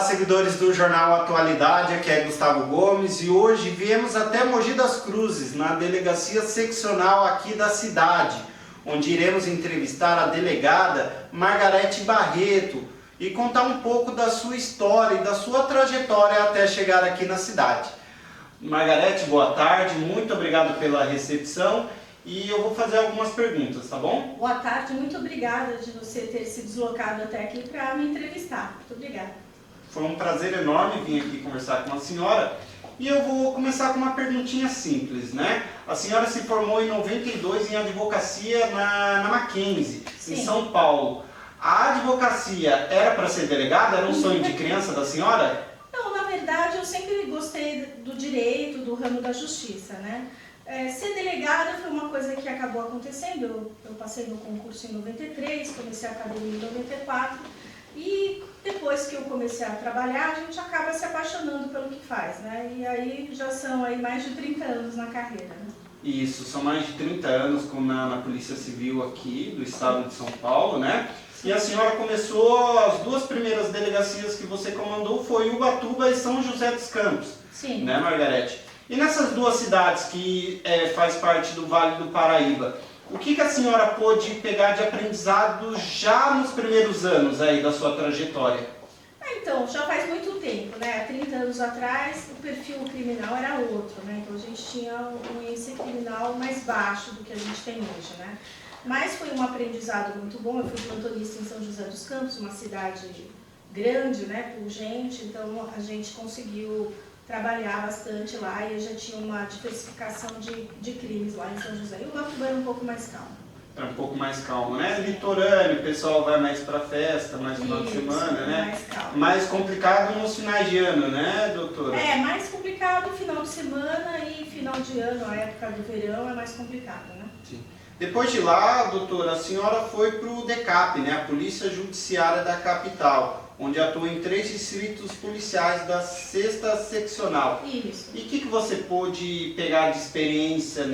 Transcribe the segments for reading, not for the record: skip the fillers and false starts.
seguidores do Jornal Atualidade, aqui é Gustavo Gomes e hoje viemos até Mogi das Cruzes, na delegacia seccional aqui da cidade, onde iremos entrevistar a delegada Margarete Barreto e contar um pouco da sua história e da sua trajetória até chegar aqui na cidade. Margarete, boa tarde, muito obrigado pela recepção e eu vou fazer algumas perguntas, tá bom? Boa tarde, muito obrigada de você ter se deslocado até aqui para me entrevistar. Muito obrigada. Foi um prazer enorme vir aqui conversar com a senhora e eu vou começar com uma perguntinha simples, né? A senhora se formou em 92 em advocacia na Mackenzie, Sim. em São Paulo. A advocacia era para ser delegada? Era um sonho de criança da senhora? Não, na verdade eu sempre gostei do direito, do ramo da justiça, né? Ser delegada foi uma coisa que acabou acontecendo. Eu passei no concurso em 93, comecei a academia em 94 e depois que eu comecei a trabalhar, a gente acaba se apaixonando pelo que faz, né? E aí já são aí mais de 30 anos na carreira, né? Isso, são mais de 30 anos na Polícia Civil aqui do estado de São Paulo, né? E a senhora começou, as duas primeiras delegacias que você comandou foi Ubatuba e São José dos Campos. Sim. Né, Margarete? E nessas duas cidades que faz parte do Vale do Paraíba, o que a senhora pôde pegar de aprendizado já nos primeiros anos aí da sua trajetória? Então, já faz muito tempo, né? Há 30 anos atrás o perfil criminal era outro, né? Então a gente tinha um índice criminal mais baixo do que a gente tem hoje, né? Mas foi um aprendizado muito bom. Eu fui plantonista em São José dos Campos, uma cidade grande, né? Pujante, então a gente conseguiu trabalhar bastante lá e já tinha uma diversificação de crimes lá em São José. E o Ubatuba era um pouco mais calmo. É um pouco mais calmo, né? Litorâneo, o pessoal vai mais pra festa, mais final de semana, né? Mais calmo. Mais complicado nos finais de ano, né, doutora? Mais complicado final de semana e final de ano, a época do verão é mais complicado, né? Sim. Depois de lá, doutora, a senhora foi pro DECAP, né? A Polícia Judiciária da Capital, onde atua em 3 distritos policiais da 6ª Seccional. Isso. E o que você pôde pegar de experiência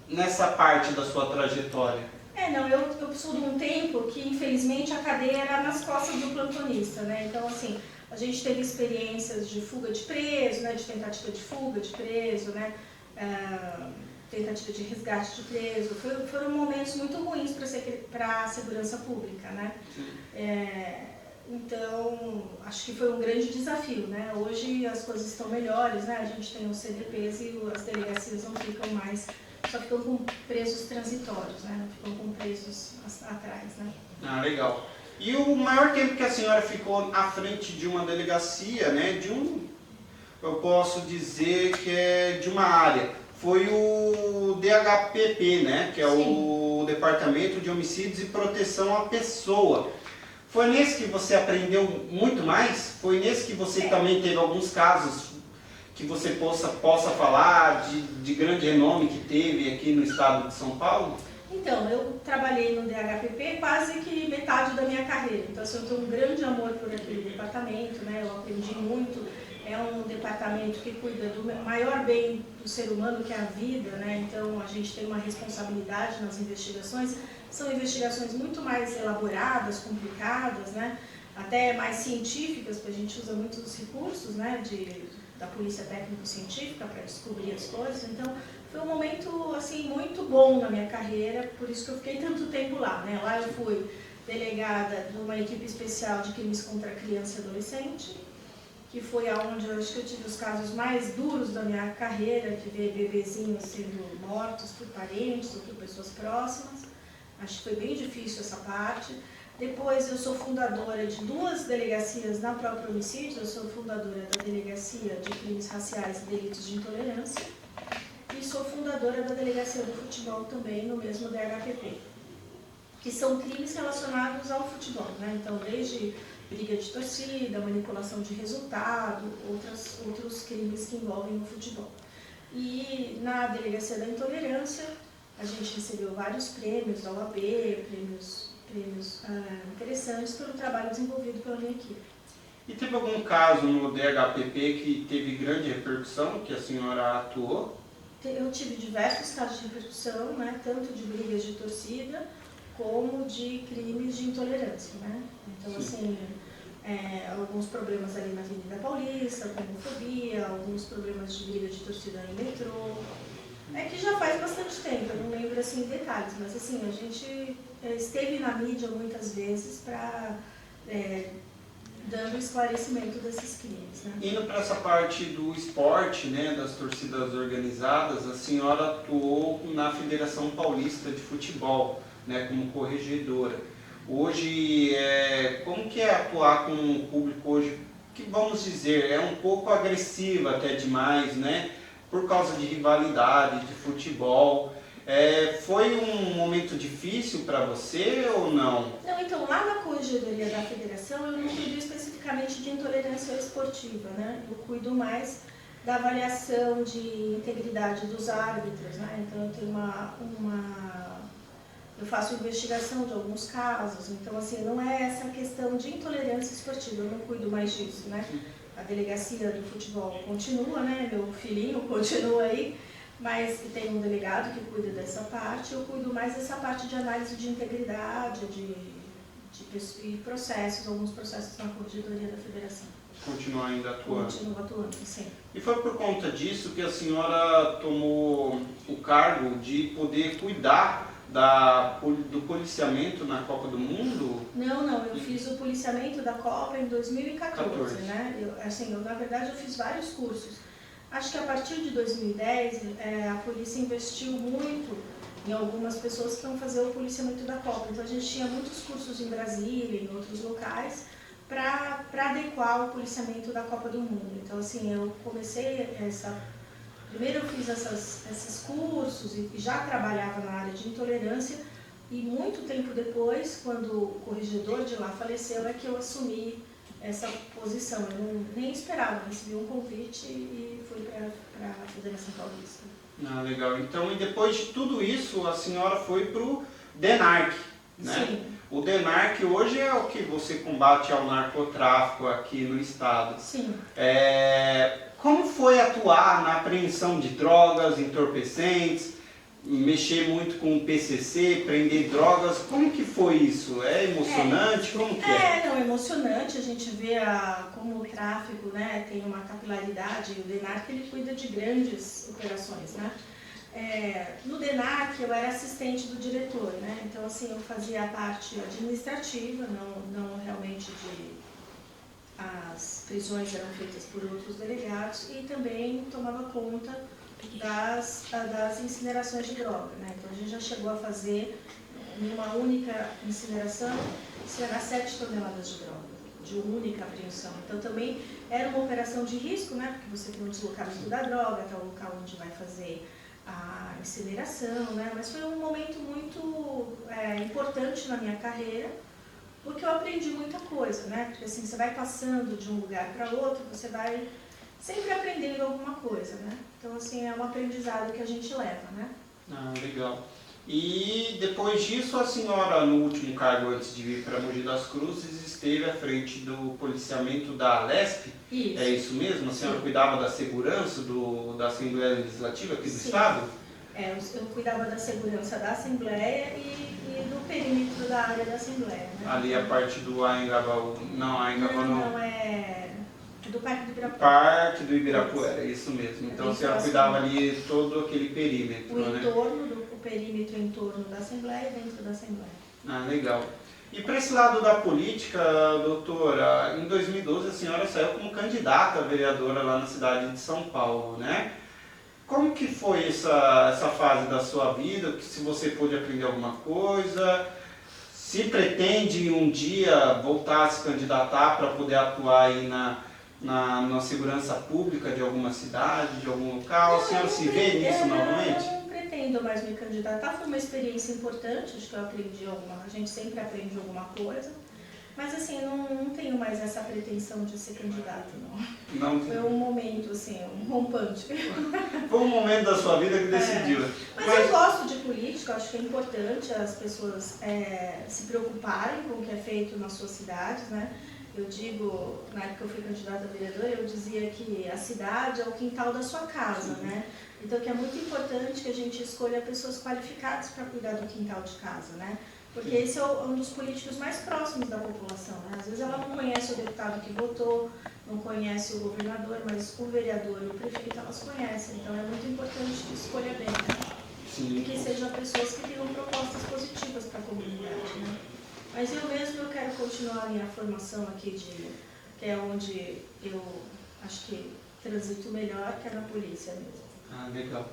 nessa parte da sua trajetória? Eu sou de um tempo que, infelizmente, a cadeia era nas costas do plantonista, né? Então, assim, a gente teve experiências de fuga de preso, né? De tentativa de fuga de preso, né? Tentativa de resgate de preso. Foram momentos muito ruins para a segurança pública, né? Então, acho que foi um grande desafio, né? Hoje as coisas estão melhores, né? A gente tem os CDPs e as delegacias não ficam mais, só ficam com presos transitórios, né? Não ficam com presos atrás, né? Ah, legal. E o maior tempo que a senhora ficou à frente de uma delegacia, né? Eu posso dizer que é de uma área, foi o DHPP, né? Que é o Departamento de Homicídios e Proteção à Pessoa. Foi nesse que você aprendeu muito mais? Foi nesse que você também teve alguns casos que você possa falar de grande renome que teve aqui no estado de São Paulo? Então, eu trabalhei no DHPP quase que metade da minha carreira. Então, assim, eu tenho um grande amor por aquele departamento, né? Eu aprendi muito. É um departamento que cuida do maior bem do ser humano, que é a vida, né? Então, a gente tem uma responsabilidade nas investigações. São investigações muito mais elaboradas, complicadas, né? Até mais científicas, porque a gente usa muitos recursos, né? Da polícia técnico-científica para descobrir as coisas. Então, foi um momento, assim, muito bom na minha carreira, por isso que eu fiquei tanto tempo lá, né? Lá eu fui delegada de uma equipe especial de crimes contra criança e adolescente, que foi aonde eu acho que eu tive os casos mais duros da minha carreira, de ver bebezinhos sendo mortos por parentes ou por pessoas próximas. Acho que foi bem difícil essa parte. Depois eu sou fundadora de 2 delegacias na própria homicídio. Eu sou fundadora da Delegacia de Crimes Raciais e Delitos de Intolerância e sou fundadora da Delegacia do Futebol também, no mesmo DHPP, que são crimes relacionados ao futebol, né? Então, desde briga de torcida, manipulação de resultado, outros crimes que envolvem o futebol. E na Delegacia da Intolerância, a gente recebeu vários prêmios da OAB, prêmios interessantes pelo trabalho desenvolvido pela minha equipe. E teve algum caso no DHPP que teve grande repercussão, que a senhora atuou? Eu tive diversos casos de repercussão, né, tanto de brigas de torcida, como de crimes de intolerância, né? Então, assim, alguns problemas ali na Avenida Paulista, com homofobia, alguns problemas de briga de torcida em metrô. É que já faz bastante tempo, eu não lembro assim detalhes, mas assim, a gente esteve na mídia muitas vezes para dando esclarecimento desses crimes, né? Indo para essa parte do esporte, né, das torcidas organizadas, a senhora atuou na Federação Paulista de Futebol, né, como corregedora. Hoje, como que é atuar com um público hoje, que vamos dizer, é um pouco agressivo até demais, né, por causa de rivalidade, de futebol. Foi um momento difícil para você ou não? Não, então, lá na corregedoria da federação, eu não cuido especificamente de intolerância esportiva, né? Eu cuido mais da avaliação de integridade dos árbitros, né? Então, eu tenho eu faço investigação de alguns casos, então, assim, não é essa questão de intolerância esportiva, eu não cuido mais disso, né? A delegacia do futebol continua, né? Meu filhinho continua aí, mas tem um delegado que cuida dessa parte, eu cuido mais dessa parte de análise de integridade, e processos, alguns processos na corregedoria da federação. Continua ainda atuando? Continua atuando, sim. E foi por conta disso que a senhora tomou o cargo de poder cuidar do policiamento na Copa do Mundo? Não, eu fiz o policiamento da Copa em 2014, 14. né? Na verdade, eu fiz vários cursos. Acho que a partir de 2010, a polícia investiu muito em algumas pessoas que vão fazer o policiamento da Copa. Então, a gente tinha muitos cursos em Brasília, em outros locais, para adequar o policiamento da Copa do Mundo. Então, assim, eu comecei primeiro eu fiz esses cursos e já trabalhava na área de intolerância, e muito tempo depois, quando o corregedor de lá faleceu, é que eu assumi essa posição. Eu nem esperava, recebi um convite e fui para a Federação Paulista. Ah, legal. Então, e depois de tudo isso, a senhora foi para o DENARC, né? Sim. O DENARC hoje é o que você combate ao narcotráfico aqui no estado. Sim. Como foi atuar na apreensão de drogas, entorpecentes, mexer muito com o PCC, prender drogas? Como que foi isso? É emocionante? Como que é? Não, é emocionante. A gente vê como o tráfico, né, tem uma capilaridade. O DENARC, ele cuida de grandes operações, né? No DENARC eu era assistente do diretor, né? Então, assim, eu fazia a parte administrativa, não realmente as prisões eram feitas por outros delegados, e também tomava conta das incinerações de droga, né? Então, a gente já chegou a fazer, em uma única incineração, 7 toneladas de droga, de uma única apreensão. Então, também era uma operação de risco, né? Porque você tem um deslocamento da droga, até o local onde vai fazer a incineração, né? Mas foi um momento muito importante na minha carreira, porque eu aprendi muita coisa, né? Porque assim, você vai passando de um lugar para outro, você vai sempre aprendendo alguma coisa, né? Então, assim, é um aprendizado que a gente leva, né? Ah, legal. E depois disso, a senhora, no último cargo antes de vir para Mogi das Cruzes, esteve à frente do policiamento da Alesp? Isso. É isso mesmo? A senhora Sim. cuidava da segurança da Assembleia Legislativa aqui do Estado? Eu cuidava da segurança da Assembleia e do perímetro da área da Assembleia, né? Ali a parte do Anhangabaú. Não, Anhangabaú não. Não, é do Parque do Ibirapuera. Parque do Ibirapuera, isso mesmo. Então a senhora cuidava ali todo aquele perímetro, né? O perímetro em torno da Assembleia e dentro da Assembleia. Ah, legal. E para esse lado da política, doutora, em 2012 a senhora saiu como candidata a vereadora lá na cidade de São Paulo, né? Como que foi essa fase da sua vida? Se você pôde aprender alguma coisa? Se pretende um dia voltar a se candidatar para poder atuar aí na segurança pública de alguma cidade, de algum local? A senhora se vê nisso novamente? Eu não pretendo mais me candidatar. Foi uma experiência importante, acho que eu aprendi a gente sempre aprende alguma coisa. Mas assim, não tenho mais essa pretensão de ser candidata, não. Foi um momento, assim, um rompante. Foi um momento da sua vida que decidiu. Mas eu gosto de política, acho que é importante as pessoas se preocuparem com o que é feito nas suas cidades, né? Eu digo, na época que eu fui candidata a vereadora, eu dizia que a cidade é o quintal da sua casa, né? Então, que é muito importante que a gente escolha pessoas qualificadas para cuidar do quintal de casa, né? Porque esse é um dos políticos mais próximos da população, né? Às vezes ela não conhece o deputado que votou, não conhece o governador, mas o vereador e o prefeito elas conhecem. Então é muito importante que escolha bem, né? E que sejam pessoas que tenham propostas positivas para a comunidade, né? Mas eu mesmo eu quero continuar a minha formação aqui, que é onde eu acho que transito melhor, que é na polícia mesmo. Ah, legal.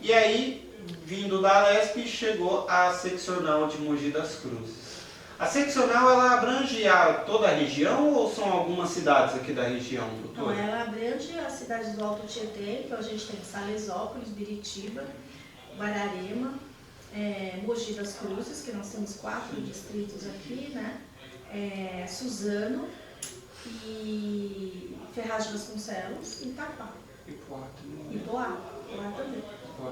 E aí, vindo da Alesp, chegou a seccional de Mogi das Cruzes. A seccional, ela abrange toda a região ou são algumas cidades aqui da região, doutor? Não, ela abrange as cidades do Alto Tietê, então a gente tem Salesópolis, Biritiba, Guararema, Mogi das Cruzes, que nós temos 4 distritos aqui, né? Suzano e Ferraz de Vasconcelos e Itaquá. Ipoá também.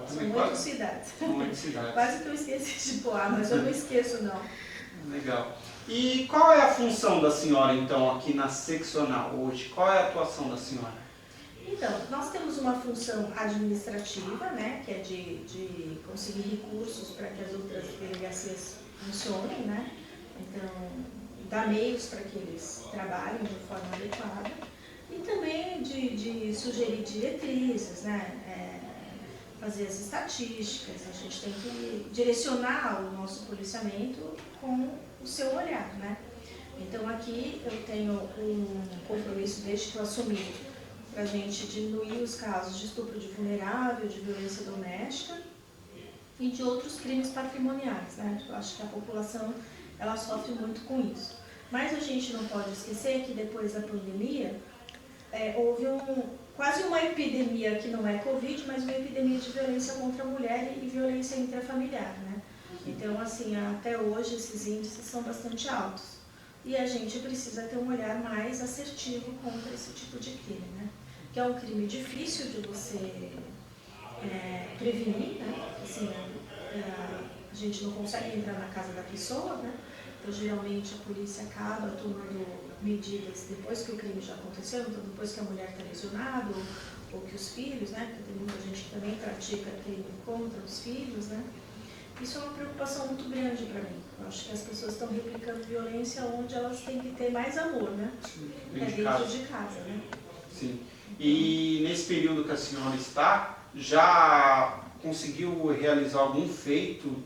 São 8 cidades. São 8 cidades. Quase que eu esqueci de Ipoá, mas eu não esqueço não. Legal. E qual é a função da senhora, então, aqui na seccional hoje? Qual é a atuação da senhora? Então, nós temos uma função administrativa, né, que é de conseguir recursos para que as outras delegacias funcionem, né? Então, dar meios para que eles trabalhem de forma adequada. E também de sugerir diretrizes, né? Fazer as estatísticas, a gente tem que direcionar o nosso policiamento com o seu olhar, né? Então aqui eu tenho um compromisso desde que eu assumi para a gente diminuir os casos de estupro de vulnerável, de violência doméstica e de outros crimes patrimoniais, né? Eu acho que a população ela sofre muito com isso. Mas a gente não pode esquecer que depois da pandemia houve quase uma epidemia que não é Covid, mas uma epidemia de violência contra a mulher e violência intrafamiliar, né? Então, assim, até hoje esses índices são bastante altos. E a gente precisa ter um olhar mais assertivo contra esse tipo de crime, né? Que é um crime difícil de você prevenir, né? Assim, a gente não consegue entrar na casa da pessoa, né? Então, geralmente, a polícia acaba tomando medidas depois que o crime já aconteceu, então depois que a mulher está lesionada, ou que os filhos, né? Porque tem muita gente que também pratica crime contra os filhos, né? Isso é uma preocupação muito grande para mim. Eu acho que as pessoas estão replicando violência onde elas têm que ter mais amor, né? Sim, dentro de casa, né? Sim. E nesse período que a senhora está, já conseguiu realizar algum feito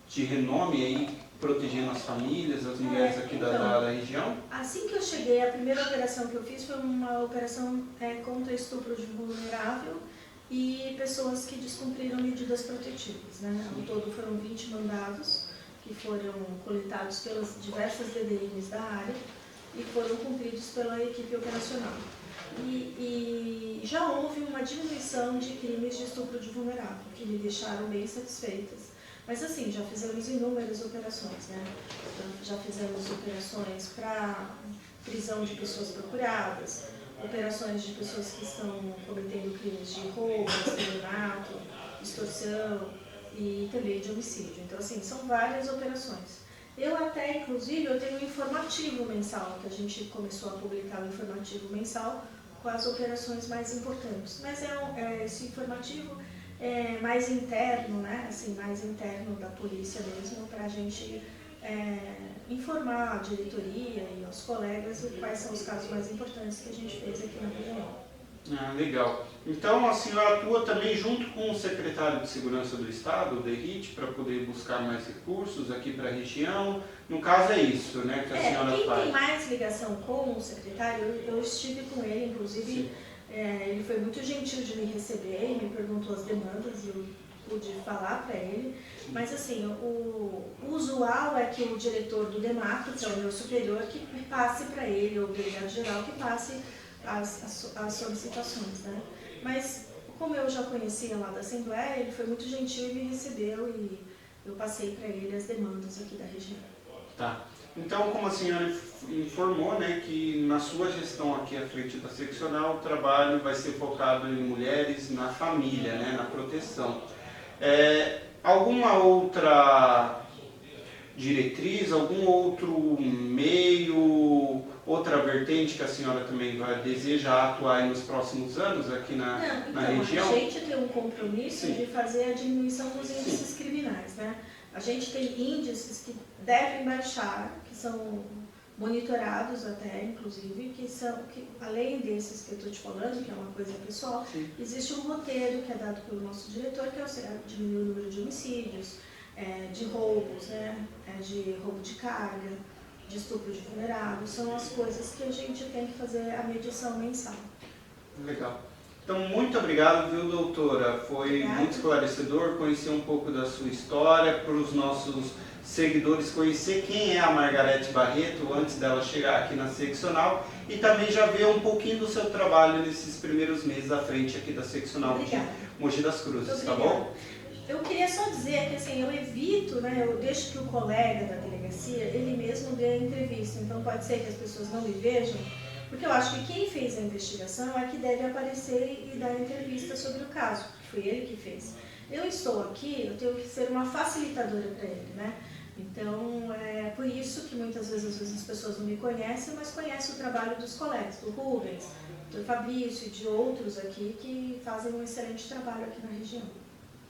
de renome aí, protegendo as famílias, as mulheres aqui da região? Assim que eu cheguei, a primeira operação que eu fiz foi uma operação contra estupro de vulnerável e pessoas que descumpriram medidas protetivas, né? Ao todo foram 20 mandados que foram coletados pelas diversas DDMs da área e foram cumpridos pela equipe operacional. E já houve uma diminuição de crimes de estupro de vulnerável, que me deixaram bem satisfeitas. Mas assim, já fizemos inúmeras operações, né? Já fizemos operações para prisão de pessoas procuradas, operações de pessoas que estão cometendo crimes de roubo, estelionato, extorsão e também de homicídio. Então, assim, são várias operações. Eu até, inclusive, eu tenho um informativo mensal, que a gente começou a publicar um informativo mensal com as operações mais importantes. Mas esse informativo é mais interno, né? Assim, mais interno da polícia mesmo, para a gente informar a diretoria e aos colegas quais são os casos mais importantes que a gente fez aqui na região. Ah, legal. Então a senhora atua também junto com o secretário de Segurança do Estado, o DERIT, para poder buscar mais recursos aqui para a região. No caso é isso, né, que a senhora quem faz. tem mais ligação com o secretário, eu estive com ele, inclusive, ele foi muito gentil de me receber e me perguntou as demandas e eu pude falar para ele. Mas assim, o usual é que o diretor do DEMACO, que é o meu superior, que passe para ele, ou o delegado-geral, que passe as solicitações, né? Mas como eu já conhecia lá da Assembleia, ele foi muito gentil e me recebeu e eu passei para ele as demandas aqui da região. Tá. Então, como a senhora informou, né, que na sua gestão aqui à frente da seccional, o trabalho vai ser focado em mulheres, na família, né, na proteção. Alguma outra diretriz, algum outro meio, outra vertente que a senhora também deseja atuar nos próximos anos aqui na região? A gente tem um compromisso de fazer a diminuição dos índices criminais, né? A gente tem índices que devem baixar, que são monitorados até, inclusive, que além desses que eu estou te falando, que é uma coisa pessoal, Sim. existe um roteiro que é dado pelo nosso diretor, que é o diminuir o número de homicídios, de roubos, né, de roubo de carga, de estupro de vulnerável, são as coisas que a gente tem que fazer a medição mensal. Legal. Então, muito obrigado, viu, doutora? Foi Obrigada. muito esclarecedor conhecer um pouco da sua história, para os nossos seguidores conhecer quem é a Margarete Barreto antes dela chegar aqui na seccional e também já ver um pouquinho do seu trabalho nesses primeiros meses à frente aqui da seccional de Mogi das Cruzes, tá bom? Eu queria só dizer que assim, eu evito, né, eu deixo que o colega da delegacia, ele mesmo dê a entrevista, então pode ser que as pessoas não me vejam, porque eu acho que quem fez a investigação é que deve aparecer e dar entrevista sobre o caso, que foi ele que fez. Eu estou aqui, eu tenho que ser uma facilitadora para ele, né? Então, é por isso que muitas vezes as pessoas não me conhecem, mas conhecem o trabalho dos colegas, do Rubens, do Fabrício e de outros aqui que fazem um excelente trabalho aqui na região.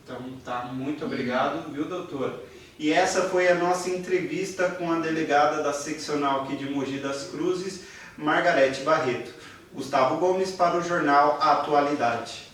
Então, tá, muito obrigado, viu, doutor? E essa foi a nossa entrevista com a delegada da seccional aqui de Mogi das Cruzes, Margarete Barreto. Gustavo Gomes para o jornal Atualidade.